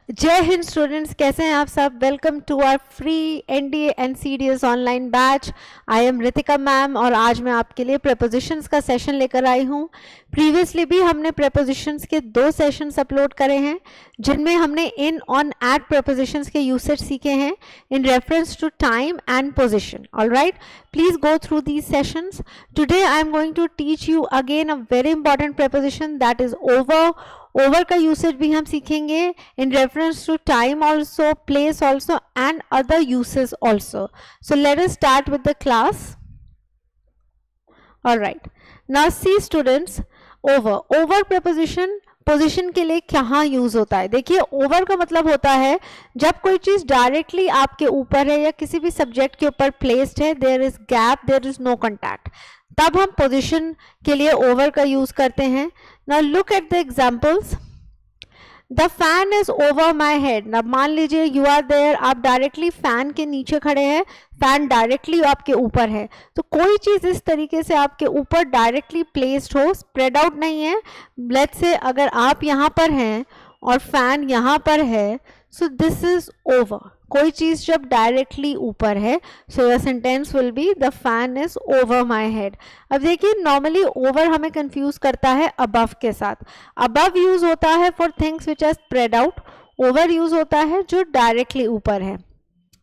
जय हिंद स्टूडेंट्स, कैसे हैं आप सब। Welcome to our free NDA NCDS online batch. I am Ritika ma'am और आज मैं आपके लिए प्रेपोजिशंस का सेशन लेकर आई हूं। प्रीवियसली भी हमने प्रेपोजिशंस के 2 सेशंस अपलोड करे हैं जिनमें हमने इन ऑन एट प्रेपोजिशंस के यूसेज सीखे हैं in reference to time and position. Alright, please go through these sessions. Today I am going to teach you again a very important preposition that is over. Over का usage भी हम सीखेंगे in reference to time also, place also and other usage also. So let us start with the class. Alright, now see students, over over preposition position के लिए कहाँ use होता है। देखिए, ओवर का मतलब होता है जब कोई चीज डायरेक्टली आपके ऊपर है या किसी भी सब्जेक्ट के ऊपर प्लेस्ड है, there is gap, there is no contact, तब हम पोजीशन के लिए ओवर का यूज करते हैं। Now look at the examples. The fan is over my head. अब मान लीजिए यू आर देयर, आप डायरेक्टली फैन के नीचे खड़े हैं, फैन डायरेक्टली आपके ऊपर है, तो कोई चीज इस तरीके से आपके ऊपर डायरेक्टली प्लेस्ड हो, स्प्रेड आउट नहीं है। लेट्स से अगर आप यहाँ पर हैं और फैन यहाँ पर है, सो दिस इज ओवर। कोई चीज जब डायरेक्टली ऊपर है, so the sentence will be the fan is over my head. अब देखिए, नॉर्मली ओवर हमें कंफ्यूज करता है अबव के साथ। अबव यूज होता है for things which are spread out, over use होता है जो डायरेक्टली ऊपर है।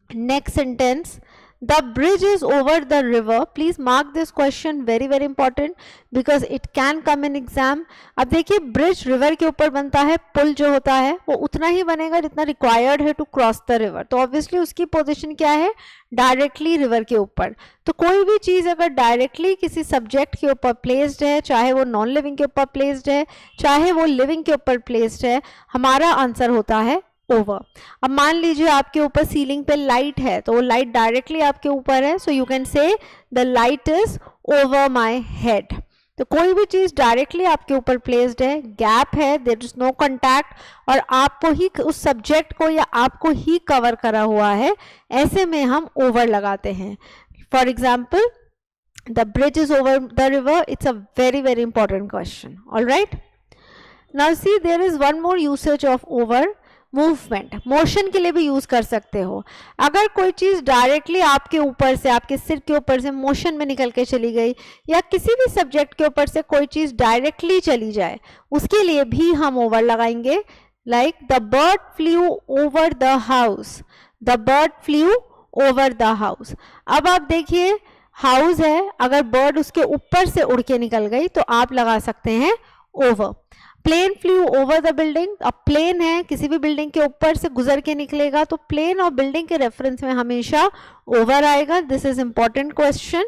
Next sentence, the bridge is over the river. Please mark this question, very very important because it can come in exam. अब देखिए, bridge river के ऊपर बनता है, पुल जो होता है वो उतना ही बनेगा जितना रिक्वायर्ड है टू क्रॉस द रिवर, तो ऑब्वियसली उसकी पोजीशन क्या है, डायरेक्टली रिवर के ऊपर। तो कोई भी चीज अगर डायरेक्टली किसी सब्जेक्ट के ऊपर प्लेस्ड है, चाहे वो नॉन लिविंग के ऊपर प्लेस्ड है, चाहे वो लिविंग के ऊपर प्लेस्ड है, हमारा आंसर होता है ओवर। अब मान लीजिए आपके ऊपर सीलिंग पे लाइट है, तो वो लाइट डायरेक्टली आपके ऊपर है, so you can say the light is over my head. तो कोई भी चीज डायरेक्टली आपके ऊपर प्लेस्ड है, गैप है, देयर इज नो कॉन्टैक्ट और आपको ही उस सब्जेक्ट को या आपको ही कवर करा हुआ है, ऐसे में हम ओवर लगाते हैं। For example, the bridge is over the river, it's a very very important question. Alright, now see there is one more usage of over, movement. Motion के लिए भी यूज कर सकते हो। अगर कोई चीज डायरेक्टली आपके ऊपर से, आपके सिर के ऊपर से मोशन में निकल के चली गई, या किसी भी सब्जेक्ट के ऊपर से कोई चीज डायरेक्टली चली जाए, उसके लिए भी हम ओवर लगाएंगे। Like the bird flu over the house, the bird flu over the house. अब आप देखिए, हाउस है, अगर बर्ड उसके ऊपर से उड़ के निकल गई तो आप लगा सकते हैं over. Plane flew over the building. अब प्लेन है, किसी भी बिल्डिंग के ऊपर से गुजर के निकलेगा, तो प्लेन और बिल्डिंग के रेफरेंस में हमेशा ओवर आएगा। This is important question.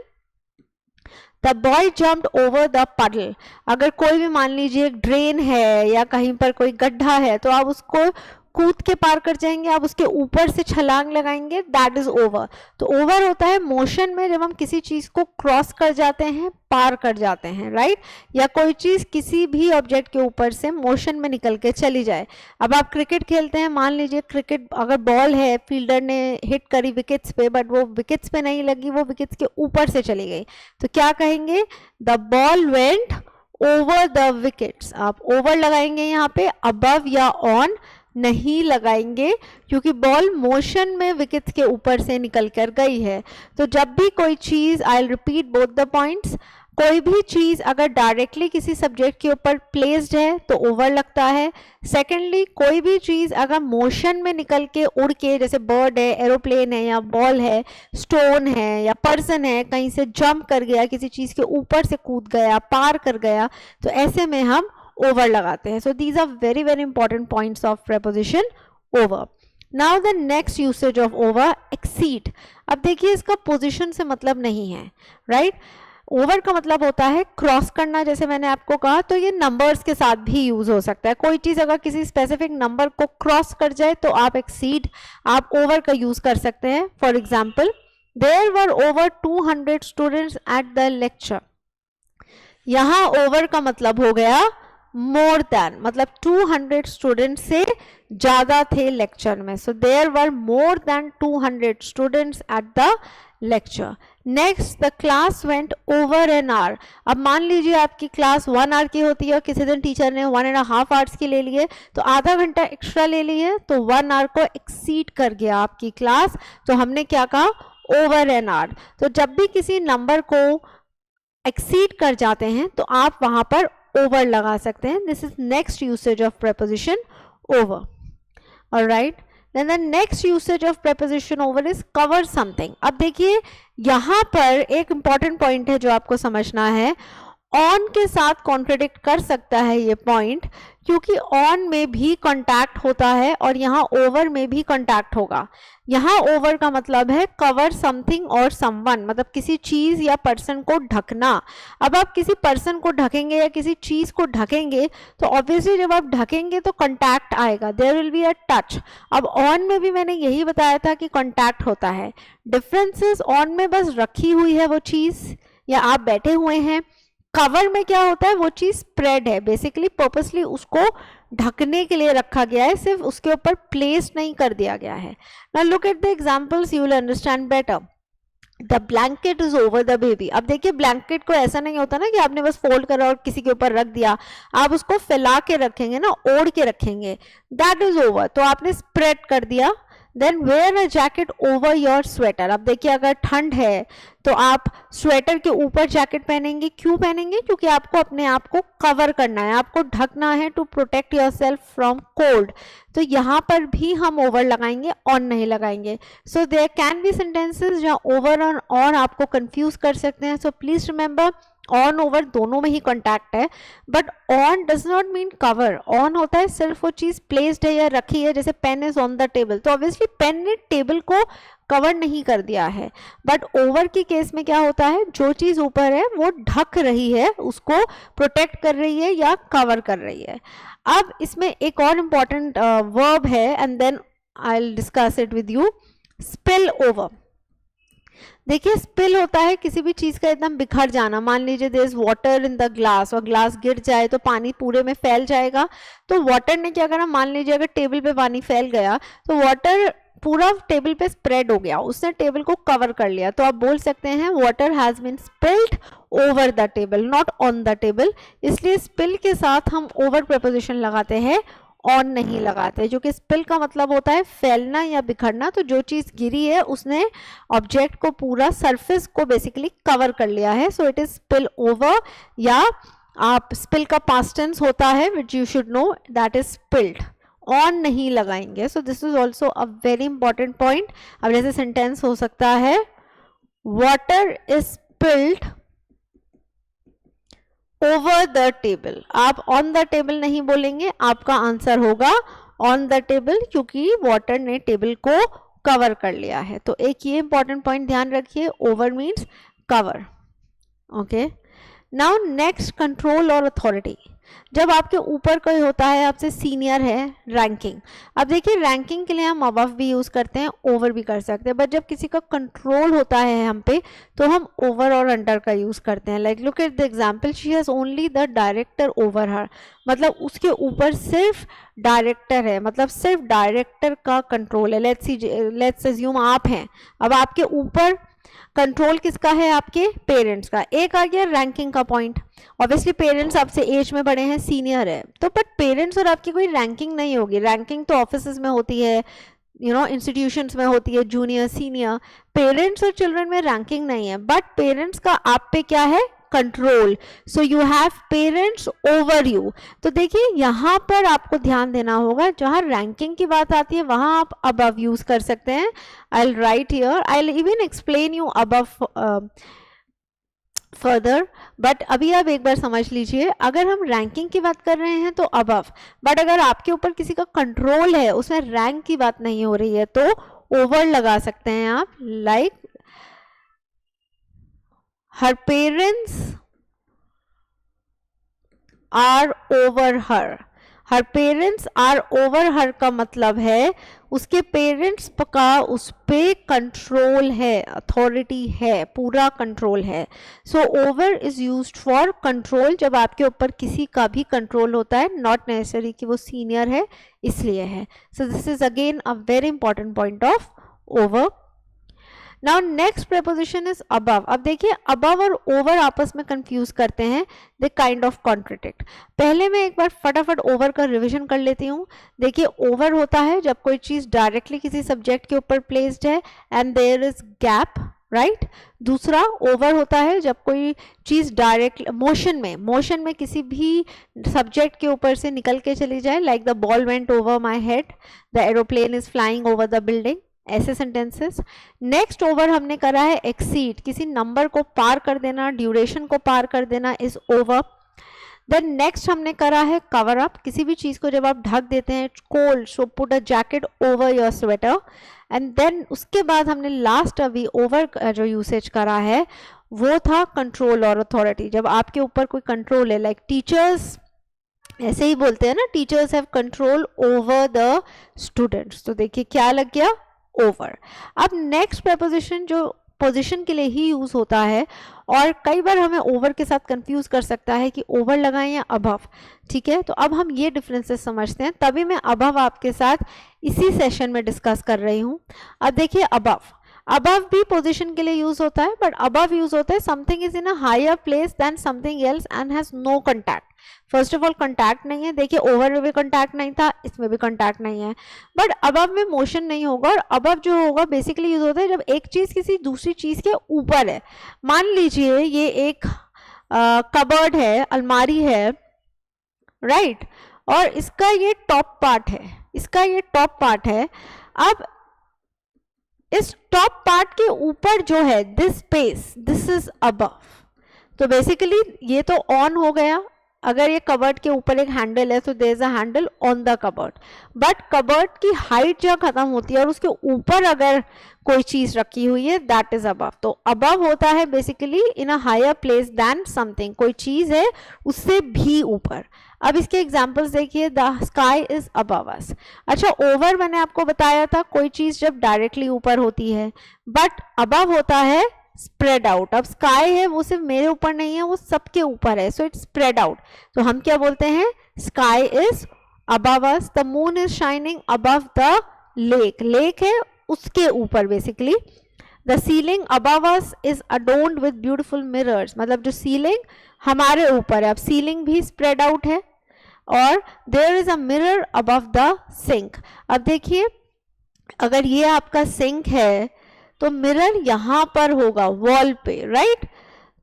The boy jumped over the पडल। अगर कोई भी मान लीजिए एक ड्रेन है या कहीं पर कोई गड्ढा है, तो आप उसको कूद के पार कर जाएंगे, आप उसके ऊपर से छलांग लगाएंगे, दैट इज ओवर। तो ओवर होता है मोशन में, जब हम किसी चीज को क्रॉस कर जाते हैं, पार कर जाते हैं, राइट, या कोई चीज किसी भी ऑब्जेक्ट के ऊपर से मोशन में निकल के चली जाए। अब आप क्रिकेट खेलते हैं, मान लीजिए क्रिकेट अगर बॉल है, फील्डर ने हिट करी विकेट्स पे, बट वो विकेट्स पे नहीं लगी, वो विकेट्स के ऊपर से चली गई, तो क्या कहेंगे, the ball went over the wickets. आप ओवर लगाएंगे यहाँ पे, अबव या ऑन नहीं लगाएंगे, क्योंकि बॉल मोशन में विकेट्स के ऊपर से निकल कर गई है। तो जब भी कोई चीज, I will repeat both the points, कोई भी चीज अगर डायरेक्टली किसी सब्जेक्ट के ऊपर प्लेस्ड है तो ओवर लगता है। सेकेंडली, कोई भी चीज अगर मोशन में निकल के उड़ के, जैसे बर्ड है, एरोप्लेन है, या बॉल है, स्टोन है, या पर्सन है, कहीं से जंप कर गया, किसी चीज के ऊपर से कूद गया, पार कर गया, तो ऐसे में हम ओवर लगाते हैं। So these are very very important points of preposition over. Now the next usage of over, exceed. अब देखिए, इसका पोजीशन से मतलब नहीं है, राइट। ओवर का मतलब होता है क्रॉस करना, जैसे मैंने आपको कहा, तो ये नंबर्स के साथ भी यूज हो सकता है। कोई चीज अगर किसी स्पेसिफिक नंबर को क्रॉस कर जाए तो आप एक्सीड, आप ओवर का यूज कर सकते हैं। For example, there were over 200 students at the lecture. यहां ओवर का मतलब हो गया मोर देन, मतलब 200 स्टूडेंट से ज्यादा थे लेक्चर में। So there were more than 200 students at the lecture. Next the class went over an hour. अब मान लीजिए आपकी क्लास 1 आवर की होती है और किसी दिन टीचर ने 1.5 आवर्स की ले लिए, तो आधा घंटा एक्स्ट्रा ले लिए, तो 1 आवर को एक्सीड कर गया आपकी क्लास, तो हमने क्या कहा, ओवर एन आवर। तो जब भी किसी नंबर को एक्सीड कर जाते हैं तो आप वहां पर ओवर लगा सकते हैं। This is next usage of preposition over. Alright, then the next usage of preposition over is cover something। अब देखिए यहाँ पर एक important point है जो आपको समझना है। ऑन के साथ कॉन्ट्रडिक्ट कर सकता है ये पॉइंट, क्योंकि ऑन में भी कॉन्टैक्ट होता है और यहाँ ओवर में भी कॉन्टैक्ट होगा। यहाँ ओवर का मतलब है कवर समथिंग और समवन, मतलब किसी चीज या पर्सन को ढकना। अब आप किसी पर्सन को ढकेंगे या किसी चीज को ढकेंगे तो ऑब्वियसली जब आप ढकेंगे तो कॉन्टैक्ट आएगा, there will be a touch. अब ऑन में भी मैंने यही बताया था कि कॉन्टैक्ट होता है। डिफरेंसेस, ऑन में बस रखी हुई है वो चीज या आप बैठे हुए हैं, कवर में क्या होता है, वो चीज स्प्रेड है, बेसिकली पर्पसली उसको ढकने के लिए रखा गया है, सिर्फ उसके ऊपर प्लेस नहीं कर दिया गया है। Now look at the examples, you will understand better. The blanket is over the baby. अब देखिए ब्लैंकेट को ऐसा नहीं होता ना कि आपने बस फोल्ड करा और किसी के ऊपर रख दिया, आप उसको फैला के रखेंगे ना, ओढ़ के रखेंगे, दैट इज ओवर, तो आपने स्प्रेड कर दिया। Then wear a jacket over your sweater. अब देखिए अगर ठंड है तो आप स्वेटर के ऊपर जैकेट पहनेंगे, क्यों पहनेंगे, क्योंकि आपको अपने आप को कवर करना है, आपको ढकना है, to protect yourself from cold. तो यहाँ पर भी हम ओवर लगाएंगे, ऑन नहीं लगाएंगे। So there can be sentences जहाँ ओवर और ऑन आपको कंफ्यूज कर सकते हैं। So please remember on over दोनों में ही कॉन्टैक्ट है, but on does not mean cover. On होता है सिर्फ वो चीज प्लेस्ड है या रखी है, जैसे pen is on the table, तो ऑब्वियसली पेन ने टेबल को कवर नहीं कर दिया है। बट ओवर की केस में क्या होता है, जो चीज ऊपर है वो ढक रही है, उसको प्रोटेक्ट कर रही है या कवर कर रही है। अब इसमें एक और इम्पॉर्टेंट वर्ब है and then I will discuss it with you, spill over. देखिए स्पिल होता है किसी भी चीज का एकदम बिखर जाना। मान लीजिए there is water in the glass और ग्लास गिर जाए तो पानी पूरे में फैल जाएगा। तो वाटर ने क्या करा, मान लीजिए अगर टेबल पे पानी फैल गया तो वाटर पूरा टेबल पे स्प्रेड हो गया, उसने टेबल को कवर कर लिया। तो आप बोल सकते हैं water has been spilled over the table, not on the table. इसलिए स्पिल के साथ हम ओवर प्रपोजिशन लगाते हैं, ऑन नहीं लगाते, जो कि स्पिल का मतलब होता है फैलना या बिखरना। तो जो चीज गिरी है उसने ऑब्जेक्ट को, पूरा सरफेस को बेसिकली कवर कर लिया है, so it is spill over. या आप स्पिल का पास्ट टेंस होता है which you should know, that is spilled, on नहीं लगाएंगे। So this is also a very important point. अब जैसे सेंटेंस हो सकता है water is spilled over the table. आप ऑन द टेबल नहीं बोलेंगे, आपका आंसर होगा ऑन द टेबल, क्योंकि वाटर ने टेबल को कवर कर लिया है। तो एक ये इंपॉर्टेंट पॉइंट ध्यान रखिए, over means cover. Okay, now next, control और अथॉरिटी। जब आपके ऊपर कोई होता है, आपसे सीनियर है, रैंकिंग। अब देखिए रैंकिंग के लिए हम अबव भी यूज करते हैं, ओवर भी कर सकते हैं, बट जब किसी का कंट्रोल होता है हम पे तो हम ओवर और अंडर का यूज करते हैं। Like look at the example, she has only the director over हर, मतलब उसके ऊपर सिर्फ डायरेक्टर है, मतलब सिर्फ डायरेक्टर का कंट्रोल है। लेट्स अज्यूम आप हैं, अब आपके ऊपर कंट्रोल किसका है, आपके पेरेंट्स का। एक आ गया रैंकिंग का पॉइंट, ऑब्वियसली पेरेंट्स आपसे एज में बड़े हैं, सीनियर है, तो बट पेरेंट्स और आपकी कोई रैंकिंग नहीं होगी। रैंकिंग तो ऑफिसेज में होती है, इंस्टीट्यूशंस में होती है, जूनियर सीनियर। पेरेंट्स और चिल्ड्रन में रैंकिंग नहीं है, बट पेरेंट्स का आप पे क्या है, control. So you have parents over you. तो देखिए यहाँ पर आपको ध्यान देना होगा, जहाँ रैंकिंग की बात आती है वहां आप अबव यूज कर सकते हैं। I will write here, I will even explain you above further, but अभी आप एक बार समझ लीजिए, अगर हम रैंकिंग की बात कर रहे हैं तो अबव, बट अगर आपके ऊपर किसी का कंट्रोल है, उसमें रैंक की बात नहीं हो रही है, तो ओवर लगा सकते हैं आप। Like her parents are over her। her parents are over her का मतलब है उसके पेरेंट्स का उस पे कंट्रोल है, अथॉरिटी है, पूरा कंट्रोल है। So over is used for control, जब आपके ऊपर किसी का भी कंट्रोल होता है, नॉट नेसेसरी कि वो सीनियर है इसलिए है। So this is again a very important point of over. Now next preposition is above. अब देखिए अबव और ओवर आपस में कंफ्यूज करते हैं, दे काइंड ऑफ कॉन्ट्रडिक्ट. पहले मैं एक बार फटाफट ओवर का रिवीजन कर लेती हूँ. देखिए ओवर होता है जब कोई चीज डायरेक्टली किसी सब्जेक्ट के ऊपर प्लेस्ड है and there is gap, right. दूसरा ओवर होता है जब कोई चीज डायरेक्ट मोशन में किसी भी सब्जेक्ट के ऊपर से निकल के चली जाए, like the ball went over my head, the aeroplane is flying over the building, ऐसे सेंटेंसेस. नेक्स्ट ओवर हमने करा है एक्सीड, किसी नंबर को पार कर देना, ड्यूरेशन को पार कर देना इज ओवर. देन नेक्स्ट हमने करा है कवर अप, किसी भी चीज को जब आप ढक देते हैं, cold so put a jacket over your sweater. And then उसके बाद हमने लास्ट अभी ओवर जो यूसेज करा है वो था कंट्रोल और अथॉरिटी. जब आपके ऊपर कोई कंट्रोल है, लाइक टीचर्स ऐसे ही बोलते हैं ना, teachers have control over the students. तो देखिए क्या लग गया, ओवर. अब नेक्स्ट प्रेपोजिशन जो पोजीशन के लिए ही यूज होता है और कई बार हमें ओवर के साथ कंफ्यूज कर सकता है कि ओवर लगाएं या अबव. ठीक है, तो अब हम ये डिफरेंसेस समझते हैं, तभी मैं अबव आपके साथ इसी सेशन में डिस्कस कर रही हूँ. अब देखिए अबव भी पोजीशन के लिए यूज होता है, बट अबव यूज होता है something is in a higher place than something else and has no contact. First of all contact नहीं है. देखिए ओवर में भी कॉन्टैक्ट नहीं था, इसमें भी कॉन्टैक्ट नहीं है, बट अबव में मोशन नहीं होगा. और अबव जो होगा बेसिकली यूज होता है जब एक चीज किसी दूसरी चीज के ऊपर है. मान लीजिए ये एक कबर्ड है, अलमारी है, राइट, और इसका ये टॉप पार्ट है. अब इस टॉप पार्ट के ऊपर जो है this space, this is above. तो बेसिकली ये तो ऑन हो गया. अगर ये कबर्ड के ऊपर एक हैंडल है तो there is a handle on the cupboard, but cupboard की हाइट जहाँ खत्म होती है और उसके ऊपर अगर कोई चीज रखी हुई है दैट इज अबव. तो अबव होता है basically in a higher place than something, कोई चीज है उससे भी ऊपर. अब इसके एग्जाम्पल्स देखिए, द स्काई इज अबव अस. अच्छा ओवर मैंने आपको बताया था कोई चीज जब डायरेक्टली ऊपर होती है, बट अबव होता है स्प्रेड आउट. अब स्काई है वो सिर्फ मेरे ऊपर नहीं है, वो सबके ऊपर है, सो इट्स स्प्रेड आउट. तो हम क्या बोलते हैं, sky is above us. The moon is shining above the lake है उसके ऊपर basically. The ceiling above us is adorned with beautiful mirrors, मतलब जो सीलिंग हमारे ऊपर है. अब सीलिंग भी स्प्रेड आउट है. और there is a mirror above the sink. अब देखिए अगर ये आपका सिंक है तो मिरर यहाँ पर होगा वॉल पे, राइट.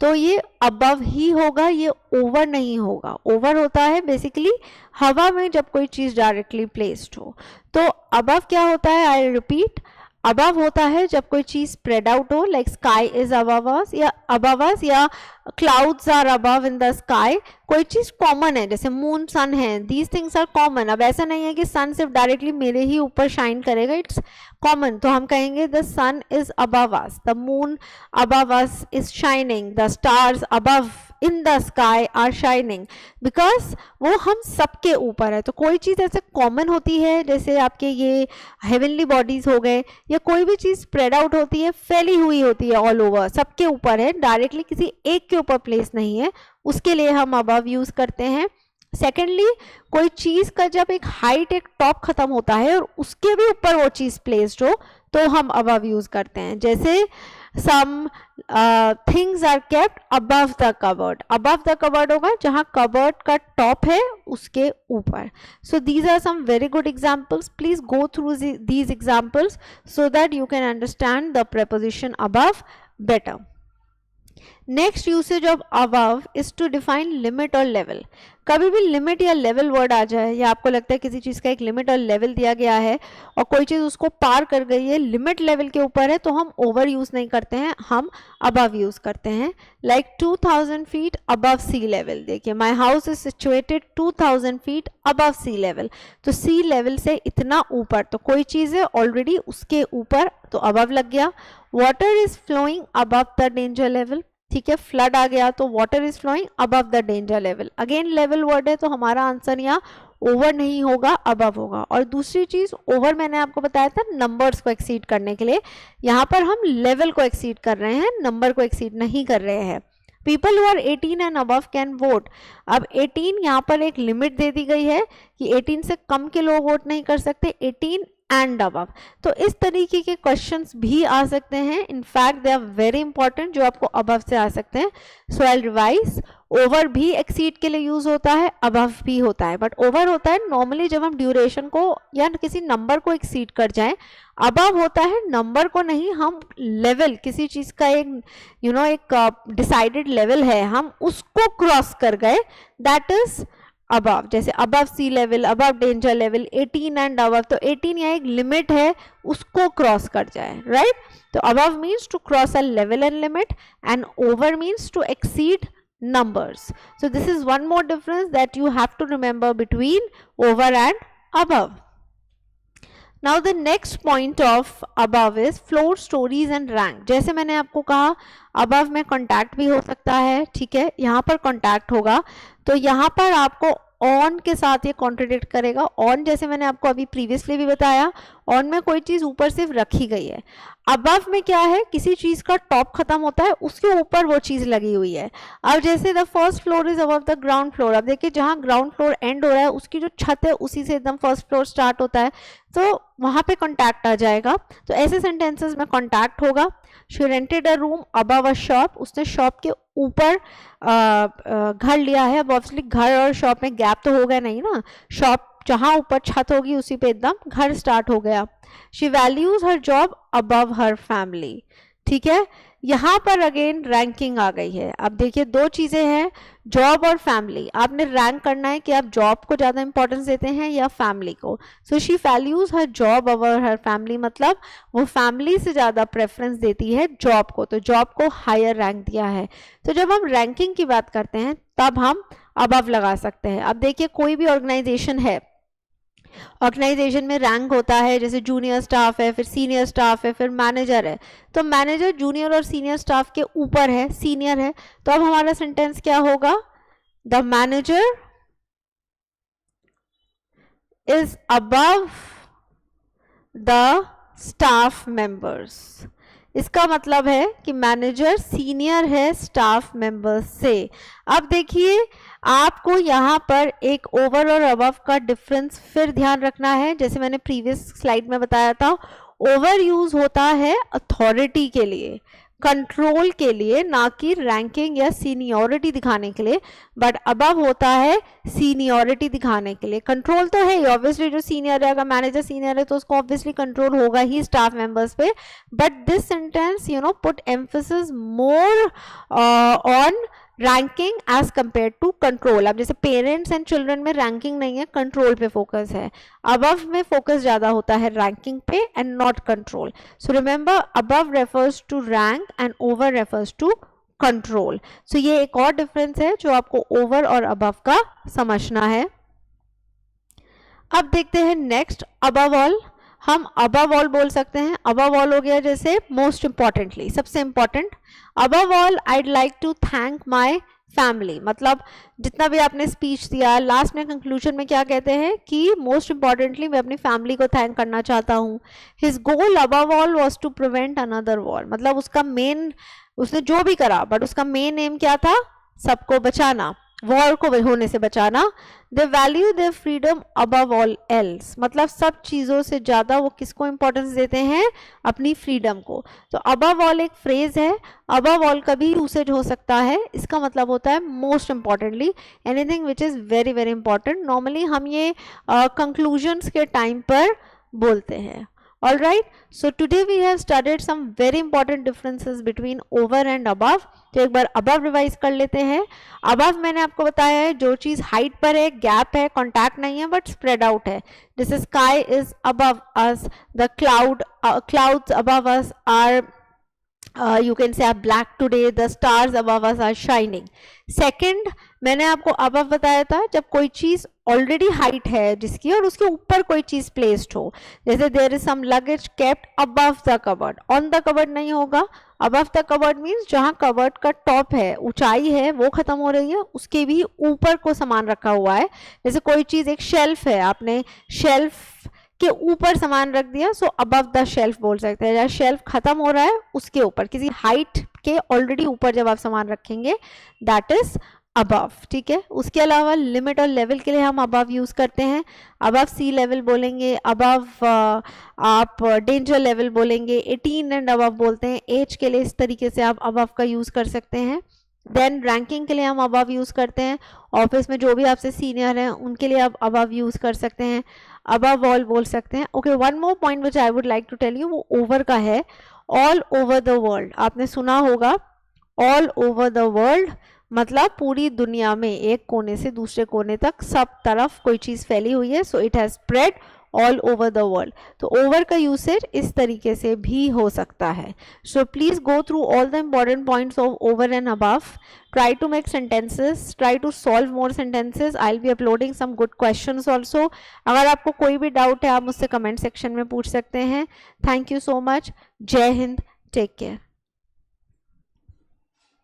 तो ये अबव ही होगा, ये ओवर नहीं होगा. ओवर होता है बेसिकली हवा में जब कोई चीज डायरेक्टली प्लेस्ड हो. तो अबव क्या होता है, आई रिपीट, अबव होता है जब कोई चीज स्प्रेड आउट हो, like sky is above us या clouds are above in the sky. कोई चीज कॉमन है, जैसे मून सन है, दीज थिंग्स आर कॉमन. अब ऐसा नहीं है कि सन सिर्फ डायरेक्टली मेरे ही ऊपर शाइन करेगा, इट्स कॉमन. तो हम कहेंगे the sun is above us, the moon above us is shining, the stars above in the sky are shining, because वो हम सबके ऊपर है. तो कोई चीज ऐसे कॉमन होती है, जैसे आपके ये हेवनली बॉडीज हो गए, या कोई भी चीज स्प्रेड आउट होती है, फैली हुई होती है ऑल ओवर, सबके ऊपर है, डायरेक्टली किसी एक के ऊपर प्लेस नहीं है, उसके लिए हम अबव यूज करते हैं. सेकेंडली कोई चीज का जब एक हाइट, एक टॉप खत्म होता है और उसके भी ऊपर वो चीज प्लेस्ड हो तो हम अबव यूज करते हैं. जैसे some things are kept above the cupboard. above the cupboard होगा जहाँ cupboard का top है उसके ऊपर. So these are some very good examples. Please go through these examples so that you can understand the preposition above better. Next usage of above is to define limit और level. कभी भी limit या level word आ जाए, या आपको लगता है किसी चीज का एक लिमिट और लेवल दिया गया है और कोई चीज उसको पार कर गई है, लिमिट लेवल के ऊपर है, तो हम ओवर यूज नहीं करते हैं, हम अबव यूज करते हैं. Like 2000 feet above sea level. देखिए my house is situated 2000 feet above sea level. तो सी लेवल से इतना ऊपर, तो कोई चीज है ऑलरेडी उसके ऊपर, तो अबव लग गया. Water is flowing above the danger level. ठीक है, फ्लड आ गया तो water is flowing above the danger level. Again level word है तो हमारा आंसर यहाँ ओवर नहीं होगा, अबव होगा. और दूसरी चीज, ओवर मैंने आपको बताया था नंबर्स को एक्सीड करने के लिए, यहाँ पर हम लेवल को एक्सीड कर रहे हैं, नंबर को एक्सीड नहीं कर रहे हैं. People who are 18 and above can vote. अब 18 यहाँ पर एक लिमिट दे दी गई है कि 18 से कम के लोग वोट नहीं कर सकते. 18 एंड अबव। तो इस तरीके के क्वेश्चंस भी आ सकते हैं, in fact they are very important, जो आपको अबव से आ सकते हैं। सो आई रिवाइज, ओवर भी एक्सीड के लिए यूज होता है, अबव भी होता है, बट ओवर होता है नॉर्मली जब हम ड्यूरेशन को या किसी नंबर को एक्सीड कर जाएं। अबव होता है नंबर को नहीं, हम लेवल, किसी चीज का एक एक डिसाइडेड लेवल है, हम उसको क्रॉस कर गए, दैट इज अबव। जैसे above sea level, above danger level, 18 and above, तो 18 यहाँ एक लिमिट है, उसको क्रॉस कर जाए, राइट। तो above means to cross a level and limit, and over means to exceed numbers. So this is one more difference that you have to remember between over and above. Now the next point of above is floor, stories and rank. जैसे मैंने आपको कहा above में contact भी हो सकता है, ठीक है, यहाँ पर contact होगा, तो यहाँ पर आपको ऑन के साथ ये कॉन्ट्रडिक्ट करेगा। ऑन जैसे मैंने आपको अभी प्रीवियसली भी बताया, ऑन में कोई चीज ऊपर सिर्फ रखी गई है। अबव में क्या है, किसी चीज का टॉप खत्म होता है, उसके ऊपर वो चीज लगी हुई है। अब जैसे the first floor is above the ground floor, अब देखिए जहां ग्राउंड फ्लोर एंड हो रहा है उसकी जो छत है उसी से एकदम फर्स्ट फ्लोर स्टार्ट होता है, तो वहां पे कॉन्टैक्ट आ जाएगा। तो ऐसे सेंटेंसेस में कॉन्टैक्ट होगा। She rented a room above a shop, उसने शॉप के ऊपर घर लिया है। अब ऑब्वियसली घर और शॉप में गैप तो होगा नहीं ना, शॉप जहां ऊपर छत होगी उसी पे एकदम घर स्टार्ट हो गया। She values her job above her family, ठीक है। यहाँ पर अगेन रैंकिंग आ गई है। अब देखिए दो चीजें हैं, जॉब और फैमिली, आपने रैंक करना है कि आप जॉब को ज्यादा इंपॉर्टेंस देते हैं या फैमिली को। So she values her job over her family, मतलब वो फैमिली से ज्यादा प्रेफरेंस देती है जॉब को, तो जॉब को हायर रैंक दिया है। तो जब हम रैंकिंग की बात करते हैं तब हम अबव लगा सकते हैं। अब देखिए कोई भी ऑर्गेनाइजेशन है, ऑर्गेनाइजेशन में रैंक होता है, जैसे जूनियर स्टाफ है, फिर सीनियर स्टाफ है, फिर मैनेजर है। तो मैनेजर जूनियर और सीनियर स्टाफ के ऊपर है, सीनियर है, तो अब हमारा सेंटेंस क्या होगा, the manager is above the staff members. इसका मतलब है कि मैनेजर सीनियर है स्टाफ मेंबर्स से। अब देखिए आपको यहाँ पर एक ओवर और अबव का डिफरेंस फिर ध्यान रखना है। जैसे मैंने प्रीवियस स्लाइड में बताया था, ओवर यूज होता है अथॉरिटी के लिए, कंट्रोल के लिए, ना कि रैंकिंग या सीनियरिटी दिखाने के लिए, बट अबव होता है सीनियरिटी दिखाने के लिए। कंट्रोल तो है ही, ऑब्वियसली जो सीनियर है, अगर मैनेजर सीनियर है तो उसको ऑब्वियसली कंट्रोल होगा ही स्टाफ मेंबर्स पे, but this sentence put emphasis more on ranking as compared to control. अब जैसे पेरेंट्स एंड चिल्ड्रन में रैंकिंग नहीं है, कंट्रोल पे फोकस है। अबव में फोकस ज्यादा होता है रैंकिंग पे and not control. So remember, above refers to rank and over refers to control. So ये एक और डिफरेंस है जो आपको ओवर और अबव का समझना है। अब देखते हैं नेक्स्ट, अबव ऑल। हम अबव ऑल बोल सकते हैं। अबव ऑल हो गया जैसे मोस्ट इंपॉर्टेंटली, सबसे important. Above all I'd like to thank my family, मतलब जितना भी आपने स्पीच दिया, लास्ट में कंक्लूजन में क्या कहते हैं कि मोस्ट इंपॉर्टेंटली मैं अपनी फैमिली को थैंक करना चाहता हूँ। His goal above all was to prevent another war, मतलब उसका मेन, उसने जो भी करा बट उसका मेन एम क्या था, सबको बचाना, वॉर को होने से बचाना। दे value their freedom above all else, मतलब सब चीजों से ज्यादा वो किसको इंपॉर्टेंस देते हैं, अपनी फ्रीडम को। तो अबव ऑल एक फ्रेज है, अबव ऑल का भी यूसेज हो सकता है। इसका मतलब होता है most importantly, anything which is very very important. Normally हम ये कंक्लूजन्स के टाइम पर बोलते हैं। All right, so today we have studied some very important differences between over and above. तो एक बार above रिवाइज कर लेते हैं। above मैंने आपको बताया है जो चीज हाइट पर है, गैप है, कॉन्टैक्ट नहीं है, बट स्प्रेड आउट है। जैसे sky is above us, the clouds above us are you can say are black today, the stars above us are shining. Second, मैंने आपको above बताया था जब कोई चीज ऑलरेडी हाइट है जिसकी और उसके ऊपर कोई चीज प्लेस्ड हो, जैसे there is some luggage kept above the cupboard, on the cupboard नहीं होगा। अबव द कबर्ड मीन्स जहां कबर्ड का टॉप है, ऊंचाई है, वो खत्म हो रही है, उसके भी ऊपर को सामान रखा हुआ है। जैसे कोई चीज, एक शेल्फ है, आपने शेल्फ के ऊपर सामान रख दिया, सो अबव द शेल्फ बोल सकते हैं। जहाँ शेल्फ खत्म हो रहा है उसके ऊपर, किसी हाइट के ऑलरेडी ऊपर जब आप सामान रखेंगे, दैट इज अबव, ठीक है। उसके अलावा लिमिट और लेवल के लिए हम अबव यूज करते हैं, अबव सी लेवल बोलेंगे, अबव आप डेंजर लेवल बोलेंगे, 18 एंड अबव बोलते हैं। एज के लिए इस तरीके से आप अबव का यूज कर सकते हैं। देन रैंकिंग के लिए हम अबव यूज करते हैं, ऑफिस में जो भी आपसे सीनियर हैं उनके लिए आप अबव यूज कर सकते हैं, अबव ऑल बोल सकते हैं। Okay, one more point which I would like to tell you, वो ओवर का है। ऑल ओवर द वर्ल्ड आपने सुना होगा, ऑल ओवर द वर्ल्ड मतलब पूरी दुनिया में एक कोने से दूसरे कोने तक सब तरफ कोई चीज फैली हुई है, so it has spread all over the world. तो ओवर का यूसेज इस तरीके से भी हो सकता है। So please go through all the important points of over and above, try to make sentences, try to solve more sentences. I will be uploading some good questions also. अगर आपको कोई भी डाउट है आप मुझसे कमेंट सेक्शन में पूछ सकते हैं। Thank you so much. जय हिंद, टेक केयर।